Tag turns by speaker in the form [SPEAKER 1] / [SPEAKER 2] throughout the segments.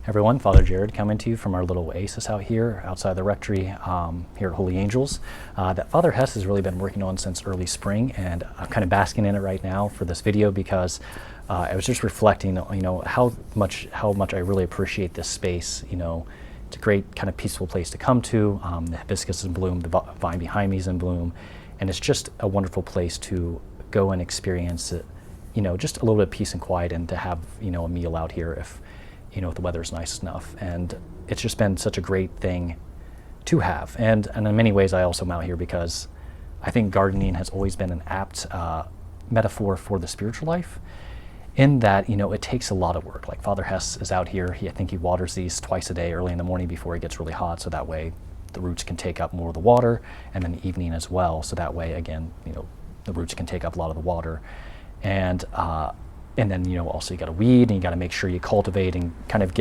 [SPEAKER 1] Everyone, Father Jared coming to you from our little oasis out here outside the rectory here at Holy Angels that Father Hess has really been working on since early spring, and I'm kind of basking in it right now for this video because I was just reflecting, how much I really appreciate this space. It's a great kind of peaceful place to come to. The hibiscus is in bloom, the vine behind me is in bloom, and it's just a wonderful place to go and experience it, just a little bit of peace and quiet, and to have, a meal out here if the weather's nice enough. And it's just been such a great thing to have. And in many ways, I also am out here because I think gardening has always been an apt metaphor for the spiritual life, in that, it takes a lot of work. Like Father Hess is out here, I think he waters these twice a day, early in the morning before it gets really hot, so that way the roots can take up more of the water, and then the evening as well, so that way, again, the roots can take up a lot of the water. And then, also you got to weed, and you got to make sure you cultivate and kind of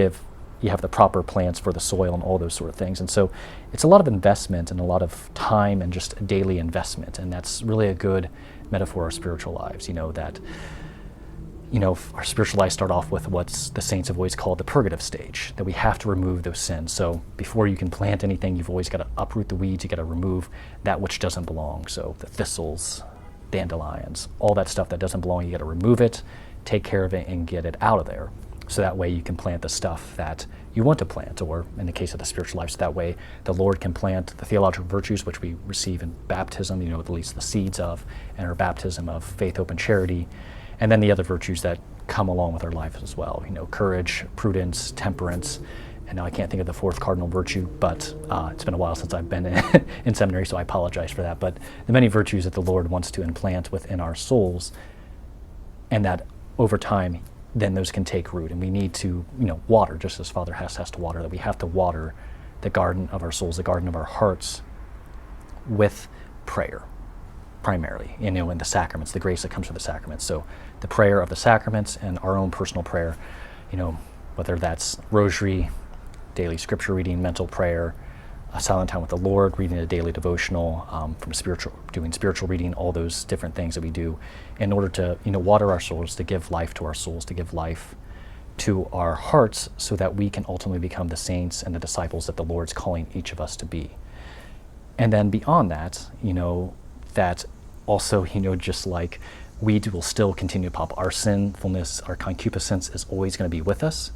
[SPEAKER 1] you have the proper plants for the soil and all those sort of things. And so it's a lot of investment and a lot of time and just daily investment. And that's really a good metaphor for our spiritual lives, that, our spiritual lives start off with what's the saints have always called the purgative stage, that we have to remove those sins. So before you can plant anything, you've always got to uproot the weeds, you got to remove that which doesn't belong. So the thistles, dandelions, all that stuff that doesn't belong, you got to remove it, take care of it, and get it out of there. So that way you can plant the stuff that you want to plant, or in the case of the spiritual life, so that way the Lord can plant the theological virtues which we receive in baptism, at least the seeds of, and our baptism of faith, hope, and charity, and then the other virtues that come along with our life as well, courage, prudence, temperance. And now I can't think of the fourth cardinal virtue, but it's been a while since I've been in seminary, so I apologize for that. But the many virtues that the Lord wants to implant within our souls, and that over time, then those can take root. And we need to, water, just as Father Hess has to water, that we have to water the garden of our souls, the garden of our hearts, with prayer, primarily, in the sacraments, the grace that comes from the sacraments. So the prayer of the sacraments and our own personal prayer, whether that's rosary, daily scripture reading, mental prayer, a silent time with the Lord, reading a daily devotional, doing spiritual reading, all those different things that we do in order to, water our souls, to give life to our souls, to give life to our hearts, so that we can ultimately become the saints and the disciples that the Lord's calling each of us to be. And then beyond that, that also, just like weeds will still continue to pop, our sinfulness, our concupiscence is always going to be with us.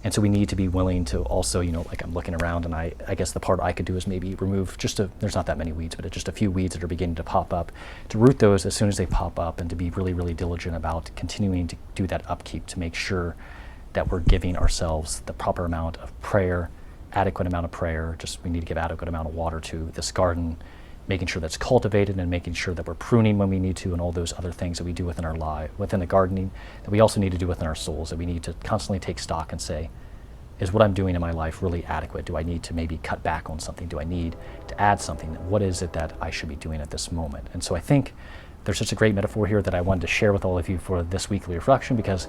[SPEAKER 1] And so we need to be willing to also, like I'm looking around, and I guess the part I could do is maybe remove there's not that many weeds, but just a few weeds that are beginning to pop up, to root those as soon as they pop up, and to be really, really diligent about continuing to do that upkeep, to make sure that we're giving ourselves the proper amount of prayer, adequate amount of prayer. Just we need to give adequate amount of water to this garden, making sure that's cultivated, and making sure that we're pruning when we need to, and all those other things that we do within our life, within the gardening, that we also need to do within our souls, that we need to constantly take stock and say, is what I'm doing in my life really adequate? Do I need to maybe cut back on something? Do I need to add something? What is it that I should be doing at this moment? And so I think there's such a great metaphor here that I wanted to share with all of you for this weekly reflection, because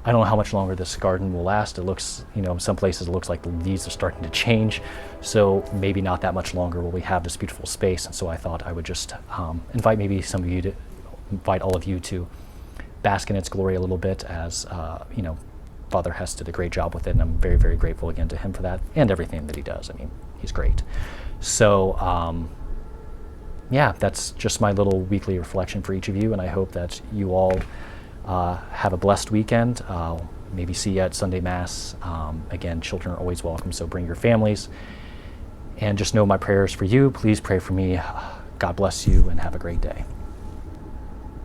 [SPEAKER 1] I don't know how much longer this garden will last. It looks, in some places it looks like the leaves are starting to change. So maybe not that much longer will we have this beautiful space. And so I thought I would just invite all of you to bask in its glory a little bit, as, Father Hess did a great job with it. And I'm very, very grateful again to him for that and everything that he does. I mean, he's great. So, that's just my little weekly reflection for each of you. And I hope that you all have a blessed weekend. Maybe see you at Sunday Mass. Again, children are always welcome, so bring your families. And just know my prayers for you. Please pray for me. God bless you, and have a great day.